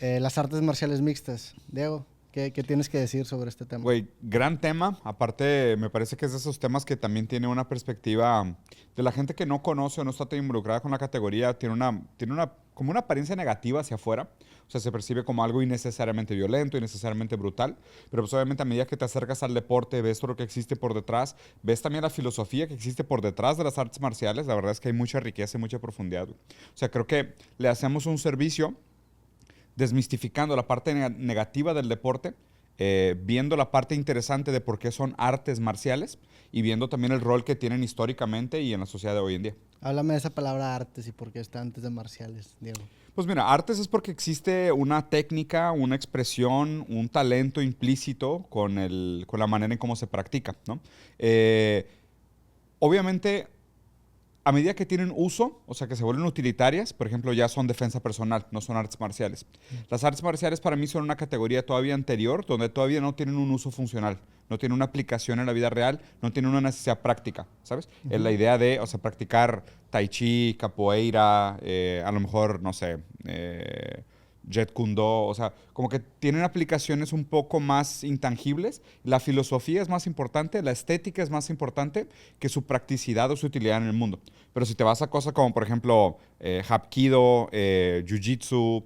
Las artes marciales mixtas. Diego, ¿qué tienes que decir sobre este tema? Güey, gran tema. Aparte, me parece que es de esos temas que también tiene una perspectiva de la gente que no conoce o no está tan involucrada con la categoría, como una apariencia negativa hacia afuera. O sea, se percibe como algo innecesariamente violento, innecesariamente brutal. Pero pues obviamente a medida que te acercas al deporte, ves todo lo que existe por detrás, ves también la filosofía que existe por detrás de las artes marciales. La verdad es que hay mucha riqueza y mucha profundidad, güey. O sea, creo que le hacemos un servicio desmistificando la parte negativa del deporte, viendo la parte interesante de por qué son artes marciales y viendo también el rol que tienen históricamente y en la sociedad de hoy en día. Háblame de esa palabra artes y por qué está antes de marciales, Diego. Pues mira, artes es porque existe una técnica, una expresión, un talento implícito con la manera en cómo se practica, ¿no? Obviamente, a medida que tienen uso, o sea, que se vuelven utilitarias, por ejemplo, ya son defensa personal, no son artes marciales. Las artes marciales para mí son una categoría todavía anterior, donde todavía no tienen un uso funcional, no tienen una aplicación en la vida real, no tienen una necesidad práctica, ¿sabes? Es la idea de, o sea, practicar tai chi, capoeira, a lo mejor, no sé, Jet Kundo, o sea, como que tienen aplicaciones un poco más intangibles. La filosofía es más importante, la estética es más importante que su practicidad o su utilidad en el mundo. Pero si te vas a cosas como, por ejemplo, Hapkido, Jiu-Jitsu,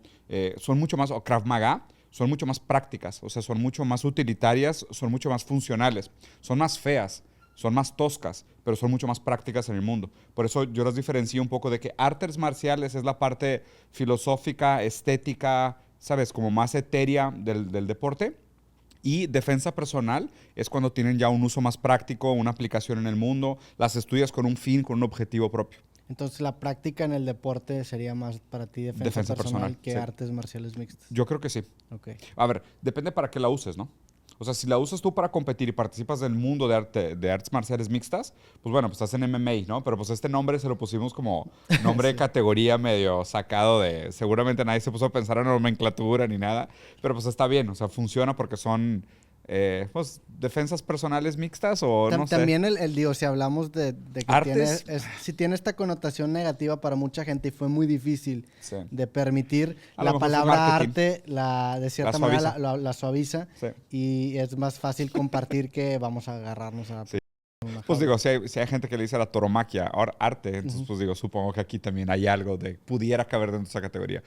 son mucho más, o Krav Maga, son mucho más prácticas, o sea, son mucho más utilitarias, son mucho más funcionales, son más feas, son más toscas, pero son mucho más prácticas en el mundo. Por eso yo las diferencio un poco de que artes marciales es la parte filosófica, estética, ¿sabes? Como más etérea del deporte. Y defensa personal es cuando tienen ya un uso más práctico, una aplicación en el mundo, las estudias con un fin, con un objetivo propio. Entonces, la práctica en el deporte sería más para ti defensa personal que sí. artes marciales mixtas. Yo creo que sí. Ok. A ver, depende para qué la uses, ¿no? O sea, si la usas tú para competir y participas del mundo de artes marciales mixtas, pues bueno, pues estás en MMA, ¿no? Pero pues este nombre se lo pusimos como nombre de Sí. categoría medio sacado de... Seguramente nadie se puso a pensar en nomenclatura ni nada, pero pues está bien, o sea, funciona porque son, pues, defensas personales mixtas o no sé. También digo, si hablamos de que Artes. si tiene esta connotación negativa para mucha gente y fue muy difícil Sí. de permitir A lo la mejor fue palabra marketing. arte, de cierta manera suaviza. la suaviza Sí. y es más fácil compartir que vamos a agarrarnos a Sí. una Pues jaula. digo, si hay gente que le dice a la toromaquia arte, entonces Ujú. pues digo, supongo que aquí también hay algo de pudiera caber dentro de esa categoría.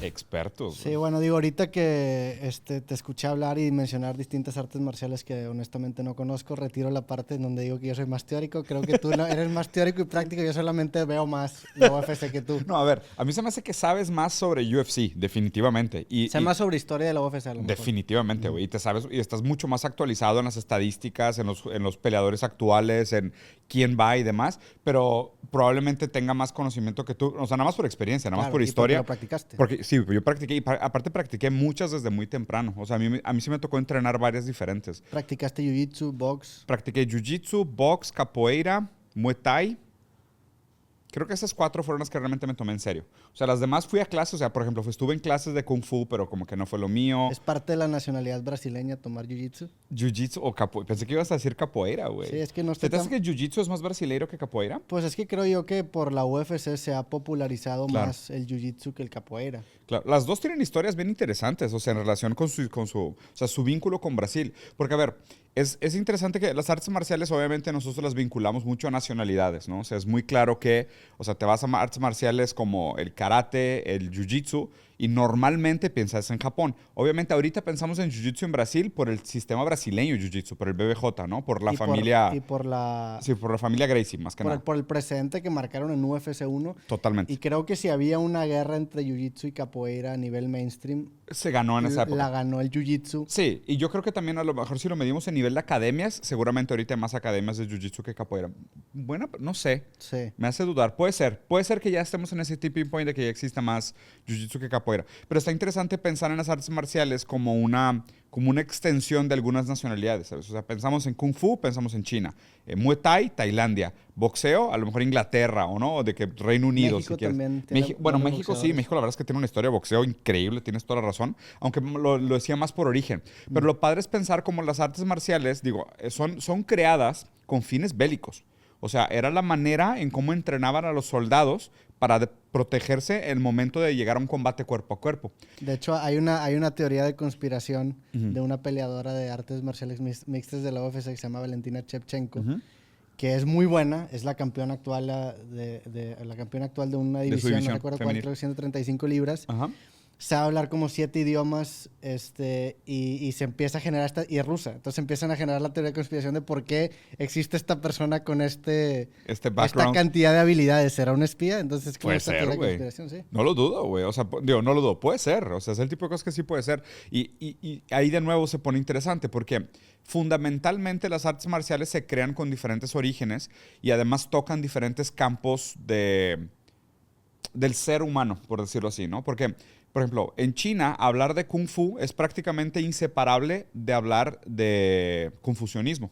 Expertos, Sí, güey. bueno, digo, ahorita que te escuché hablar y mencionar distintas artes marciales que honestamente no conozco, retiro la parte en donde digo que yo soy más teórico. Creo que tú eres más teórico y práctico. Yo solamente veo más la UFC que tú. No, a ver, a mí se me hace que sabes más sobre UFC, definitivamente. Sé más sobre historia de la UFC a lo mejor. Definitivamente, güey. Y te sabes, y estás mucho más actualizado en las estadísticas, en los peleadores actuales, en quién va y demás, pero probablemente tenga más conocimiento que tú. O sea, nada más por experiencia, nada más Claro, por y porque historia. lo practicaste. Porque sí, yo practiqué, y aparte practiqué muchas desde muy temprano. O sea, a mí sí me tocó entrenar varias diferentes. Practicaste jiu-jitsu, box. Practiqué jiu-jitsu, box, capoeira, muay thai. Creo que esas 4 fueron las que realmente me tomé en serio. O sea, las demás fui a clases, o sea, por ejemplo, estuve en clases de Kung Fu, pero como que no fue lo mío. Es parte de la nacionalidad brasileña tomar jiu-jitsu. Jiu-jitsu o capoeira. Pensé que ibas a decir capoeira, güey. Sí, es que no ¿Se estoy te hace tan... que jiu-jitsu es más brasileiro que capoeira? Pues es que creo yo que por la UFC se ha popularizado Claro. más el jiu-jitsu que el capoeira. Claro, las dos tienen historias bien interesantes, o sea, en relación o sea, su vínculo con Brasil. Porque, a ver, es interesante que las artes marciales, obviamente, nosotros las vinculamos mucho a nacionalidades, ¿no? O sea, es muy claro que, o sea, te vas a artes marciales como el karate, el jiu-jitsu, y normalmente piensas en Japón. Obviamente, ahorita pensamos en jiu-jitsu en Brasil por el sistema brasileño jiu-jitsu, por el BBJ, ¿no? Por la familia... Y por la... Sí, por la familia Gracie, más que nada. Por el precedente que marcaron en UFC 1. Totalmente. Y creo que si había una guerra entre jiu-jitsu y capoeira a nivel mainstream, Se ganó en esa época. la ganó el jiu-jitsu. Sí, y yo creo que también a lo mejor si lo medimos en nivel de academias, seguramente ahorita hay más academias de jiu-jitsu que capoeira. Bueno, no sé. Sí. Me hace dudar. Puede ser. Puede ser que ya estemos en ese tipping point de que ya exista más jiu-jitsu que capoeira. Pero está interesante pensar en las artes marciales como una extensión de algunas nacionalidades, ¿sabes? O sea, pensamos en Kung Fu, pensamos en China. Muay Thai, Tailandia. Boxeo, a lo mejor Inglaterra, ¿o no? O de que Reino Unido, México si quieres. también tiene Bueno, buenos México sí. boxeadores. México la verdad es que tiene una historia de boxeo increíble. Tienes toda la razón. Aunque lo decía más por origen. Pero lo padre es pensar como las artes marciales, digo, son creadas con fines bélicos. O sea, era la manera en cómo entrenaban a los soldados para protegerse en el momento de llegar a un combate cuerpo a cuerpo. De hecho, hay una teoría de conspiración Ujú. de una peleadora de artes marciales mixtas de la UFC que se llama Valentina Shevchenko, Ujú. que es muy buena, es la campeona actual la campeona actual de una De su división, no división recuerdo femenil. cuál, creo que 135 libras. Ajá. Sabe hablar como 7 idiomas, y se empieza a generar y es rusa. Entonces empiezan a generar la teoría de conspiración de por qué existe esta persona con Este esta background. cantidad de habilidades. ¿Será un espía? Entonces es como Puede esta ser, teoría de güey. conspiración, sí. No lo dudo, güey. O sea, digo, no lo dudo. Puede ser. O sea, es el tipo de cosas que sí puede ser. Y ahí de nuevo se pone interesante porque fundamentalmente las artes marciales se crean con diferentes orígenes y además tocan diferentes campos del ser humano, por decirlo así, ¿no? Porque, por ejemplo, en China hablar de Kung Fu es prácticamente inseparable de hablar de confucianismo,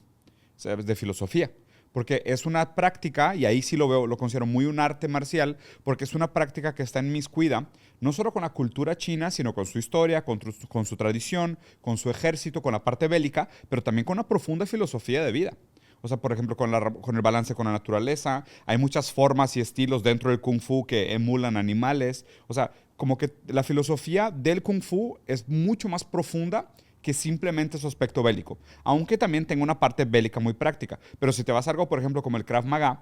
¿sabes? De filosofía. Porque es una práctica, y ahí sí lo veo, lo considero muy un arte marcial, porque es una práctica que está inmiscuida, no solo con la cultura china, sino con su historia, con su tradición, con su ejército, con la parte bélica, pero también con una profunda filosofía de vida. O sea, por ejemplo, con el balance con la naturaleza. Hay muchas formas y estilos dentro del Kung Fu que emulan animales. O sea, como que la filosofía del Kung Fu es mucho más profunda que simplemente su aspecto bélico. Aunque también tenga una parte bélica muy práctica. Pero si te vas a algo, por ejemplo, como el Krav Maga,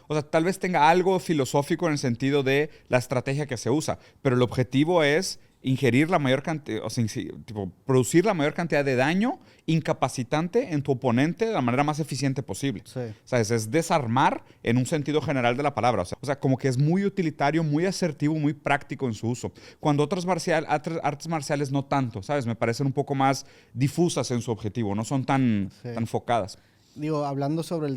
o sea, tal vez tenga algo filosófico en el sentido de la estrategia que se usa, pero el objetivo es ingerir la mayor cantidad, o sea, tipo, producir la mayor cantidad de daño incapacitante en tu oponente de la manera más eficiente posible. Sí. ¿Sabes? Es desarmar en un sentido general de la palabra. O sea, como que es muy utilitario, muy asertivo, muy práctico en su uso. Cuando otras artes marciales no tanto, ¿sabes? Me parecen un poco más difusas en su objetivo, no son tan Sí. focadas. Digo, hablando sobre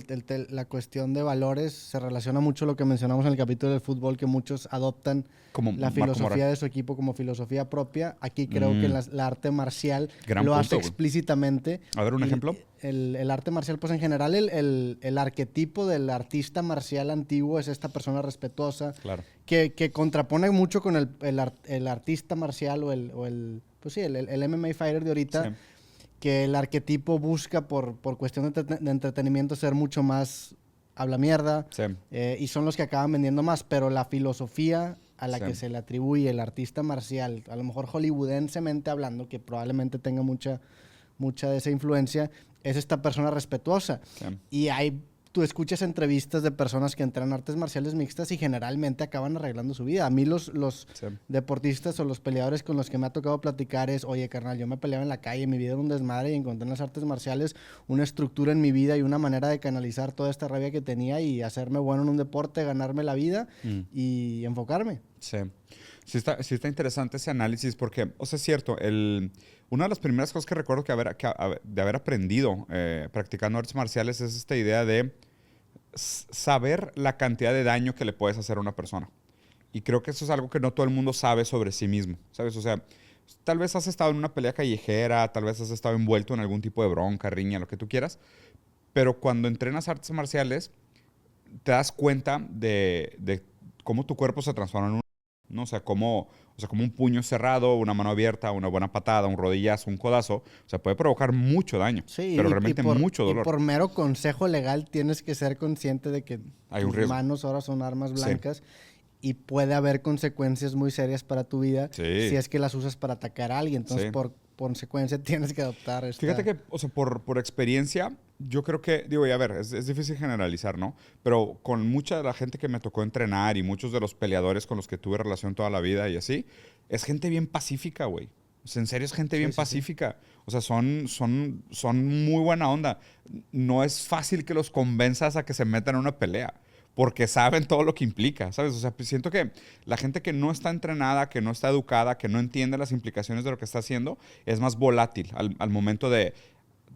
la cuestión de valores, se relaciona mucho lo que mencionamos en el capítulo del fútbol, que muchos adoptan Como la Marco filosofía Moral. de su equipo como filosofía propia. Aquí creo que la arte marcial Gran lo punto, hace güey. explícitamente. A ver, un Y ejemplo. el arte marcial, pues en general, el arquetipo del artista marcial antiguo es esta persona respetuosa, Claro. que contrapone mucho con el artista marcial pues sí, el MMA fighter de ahorita. Sí. Que el arquetipo busca por cuestión de entretenimiento ser mucho más habla mierda, Sí. y son los que acaban vendiendo más, pero la filosofía a la Sí. que se le atribuye el artista marcial, a lo mejor hollywoodensemente hablando, que probablemente tenga mucha de esa influencia, es esta persona respetuosa. Sí. Y tú escuchas entrevistas de personas que entrenan artes marciales mixtas y generalmente acaban arreglando su vida. A mí los Sí. deportistas o los peleadores con los que me ha tocado platicar es, oye, carnal, yo me peleaba en la calle, mi vida era un desmadre y encontré en las artes marciales una estructura en mi vida y una manera de canalizar toda esta rabia que tenía y hacerme bueno en un deporte, ganarme la vida y enfocarme. Sí. Sí está interesante ese análisis porque, o sea, es cierto, una de las primeras cosas que recuerdo de haber aprendido practicando artes marciales es esta idea de saber la cantidad de daño que le puedes hacer a una persona. Y creo que eso es algo que no todo el mundo sabe sobre sí mismo, ¿sabes? O sea, tal vez has estado en una pelea callejera, tal vez has estado envuelto en algún tipo de bronca, riña, lo que tú quieras, pero cuando entrenas artes marciales te das cuenta de cómo tu cuerpo se transforma en un... ¿no? O sea, como un puño cerrado, una mano abierta, una buena patada, un rodillazo, un codazo, o sea, puede provocar mucho daño, Sí, pero realmente mucho y dolor. por mero consejo legal tienes que ser consciente de que Hay un tus riesgo. manos ahora son armas Sí. blancas y puede haber consecuencias muy serias para tu vida Sí. si es que las usas para atacar a alguien. Entonces, Sí. por consecuencia, tienes que adoptar esta... Fíjate que, o sea, por experiencia, yo creo que, digo, y a ver, es difícil generalizar, ¿no? Pero con mucha de la gente que me tocó entrenar y muchos de los peleadores con los que tuve relación toda la vida y así, es gente bien pacífica, güey. O sea, en serio es gente bien sí. pacífica. O sea, son muy buena onda. No es fácil que los convenzas a que se metan en una pelea. Porque saben todo lo que implica, ¿sabes? O sea, pues siento que la gente que no está entrenada, que no está educada, que no entiende las implicaciones de lo que está haciendo, es más volátil al momento de,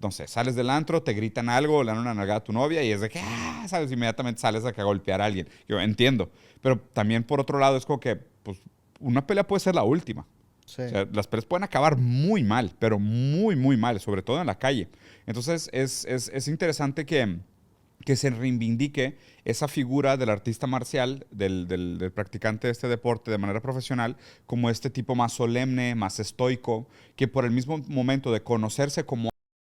no sé, sales del antro, te gritan algo, le dan una nalgada a tu novia y es de que, ¿sabes? Inmediatamente sales a golpear a alguien. Yo entiendo. Pero también, por otro lado, es como que, pues, una pelea puede ser la última. Sí. O sea, las peleas pueden acabar muy mal, pero muy, muy mal, sobre todo en la calle. Entonces, es interesante que se reivindique esa figura del artista marcial, del practicante de este deporte de manera profesional, como este tipo más solemne, más estoico, que por el mismo momento de conocerse como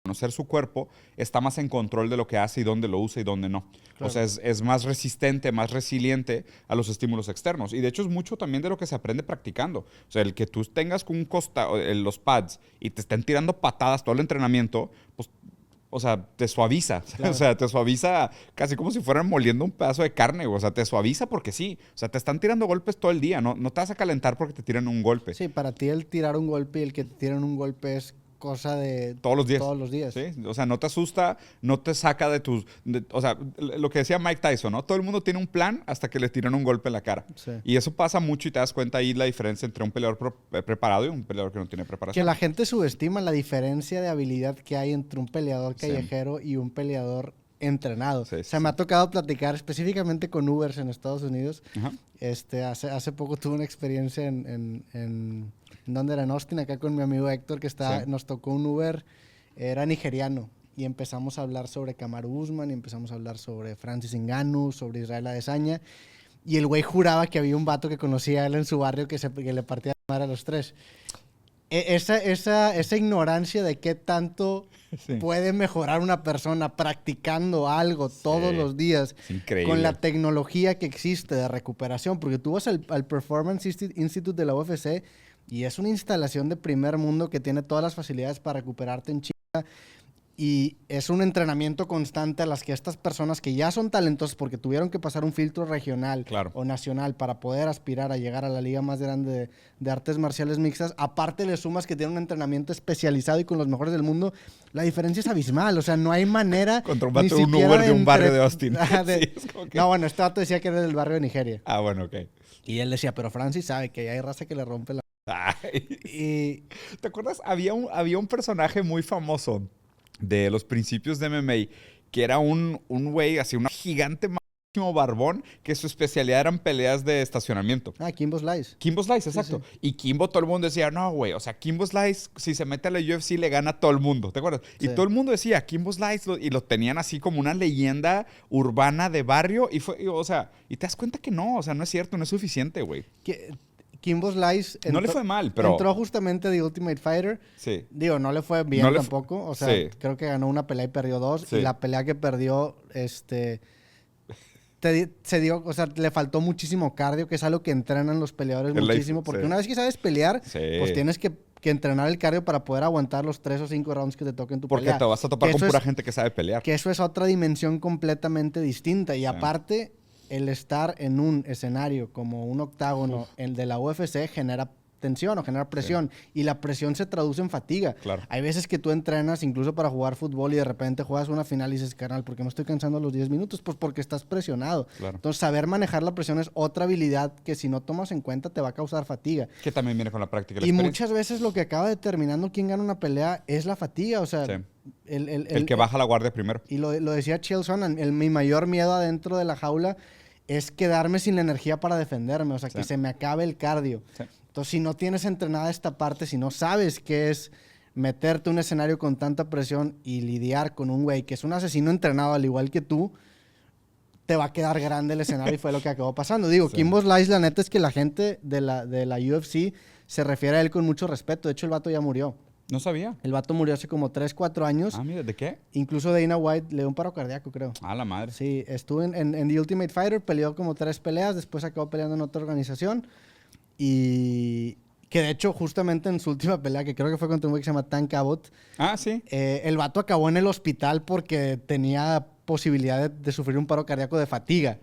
conocer su cuerpo, está más en control de lo que hace y dónde lo usa y dónde no. Claro. O sea, es más resistente, más resiliente a los estímulos externos. Y de hecho es mucho también de lo que se aprende practicando. O sea, el que tú tengas con un costado, los pads y te estén tirando patadas todo el entrenamiento, pues, o sea, te suaviza. Claro. O sea, te suaviza casi como si fueran moliendo un pedazo de carne. O sea, te suaviza porque sí. O sea, te están tirando golpes todo el día. No te vas a calentar porque te tiran un golpe. Sí, para ti el tirar un golpe y el que te tiran un golpe es cosa de Todos los días. todos los días. ¿Sí? O sea, no te asusta, no te saca de tus... o sea, lo que decía Mike Tyson, ¿no? Todo el mundo tiene un plan hasta que le tiran un golpe en la cara. Sí. Y eso pasa mucho y te das cuenta ahí la diferencia entre un peleador preparado y un peleador que no tiene Que preparación. la gente subestima la diferencia de habilidad que hay entre un peleador Sí. callejero y un peleador entrenado. Sí, O sea, sí. me ha tocado platicar específicamente con Ubers en Estados Unidos. Ajá. Hace poco tuve una experiencia ¿dónde era? En Austin, acá con mi amigo Héctor, Sí. nos tocó un Uber, era nigeriano, y empezamos a hablar sobre Kamaru Usman, y empezamos a hablar sobre Francis Ngannou, sobre Israel Adesanya, y el güey juraba que había un vato que conocía a él en su barrio que le partía la madre a los tres. Esa ignorancia de qué tanto Sí. puede mejorar una persona practicando algo todos Sí. los días Es increíble. con la tecnología que existe de recuperación, porque tú vas al Performance Institute de la UFC y es una instalación de primer mundo que tiene todas las facilidades para recuperarte en China y es un entrenamiento constante a las que estas personas que ya son talentosas porque tuvieron que pasar un filtro regional Claro. o nacional para poder aspirar a llegar a la liga más grande de artes marciales mixtas, aparte le sumas que tienen un entrenamiento especializado y con los mejores del mundo, la diferencia es abismal, o sea, no hay manera Contra un ni vato de un siquiera Uber de un barrio de Austin. Ajá, Sí, es como que- No, bueno, este vato decía que era del barrio de Nigeria. Ah, bueno, ok. Y él decía, pero Francis sabe que hay raza que le rompe la... Ay. Y ¿Te acuerdas? Había un personaje muy famoso de los principios de MMA que era un güey, así, un gigante máximo barbón, que su especialidad eran peleas de estacionamiento. Kimbo Slice. Kimbo Slice, exacto. Sí. Y Kimbo, todo el mundo decía, no, güey, o sea, Kimbo Slice, si se mete a la UFC, le gana a todo el mundo, ¿te acuerdas? Y Sí. todo el mundo decía, Kimbo Slice, y lo tenían así como una leyenda urbana de barrio, o sea, y te das cuenta que no, o sea, no es cierto, no es suficiente, güey. Kimbo Slice No le fue mal, pero... entró justamente de Ultimate Fighter. Sí. Digo, no le fue bien No le tampoco. O sea, sí. creo que ganó una pelea y perdió dos. Sí. Y la pelea que perdió, se dio, o sea, le faltó muchísimo cardio, que es algo que entrenan los peleadores El muchísimo. Porque sí. una vez que sabes pelear, Sí. pues tienes que entrenar el cardio para poder aguantar los 3 o 5 rounds que te toquen tu Porque pelea. te vas a topar Que con eso pura es- gente que sabe pelear. Que eso es otra dimensión completamente distinta. Y aparte, el estar en un escenario como un octágono, el de la UFC, genera tensión o genera presión. Y la presión se traduce en fatiga. Claro. Hay veces que tú entrenas incluso para jugar fútbol y de repente juegas una final y dices, carnal, ¿por qué me estoy cansando a los 10 minutos? Pues porque estás presionado. Claro. Entonces, saber manejar la presión es otra habilidad que si no tomas en cuenta te va a causar fatiga. Que también viene con la práctica y la Y experiencia. muchas veces lo que acaba determinando quién gana una pelea es la fatiga. O sea, Sí. el El que baja la guardia primero. y lo decía Chael Sonnen, mi mayor miedo adentro de la jaula es quedarme sin la energía para defenderme, o sea, que Sí. se me acabe el cardio. Sí. Entonces, si no tienes entrenada esta parte, si no sabes qué es meterte en un escenario con tanta presión y lidiar con un güey que es un asesino entrenado al igual que tú, te va a quedar grande el escenario y fue lo que acabó pasando. Digo, Sí. Kimbo Slice, la neta es que la gente de la UFC se refiere a él con mucho respeto. De hecho, el vato ya murió. No sabía. El vato murió hace como 3, 4 años. Ah, mira, ¿de qué? Incluso Dana White le dio un paro cardíaco, creo. Ah, la madre. Sí, estuvo en The Ultimate Fighter, peleó como 3 peleas, después acabó peleando en otra organización. Y que de hecho, justamente en su última pelea, que creo que fue contra un güey que se llama Tank Abbott, Ah, sí. el vato acabó en el hospital porque tenía posibilidad de sufrir un paro cardíaco de fatiga.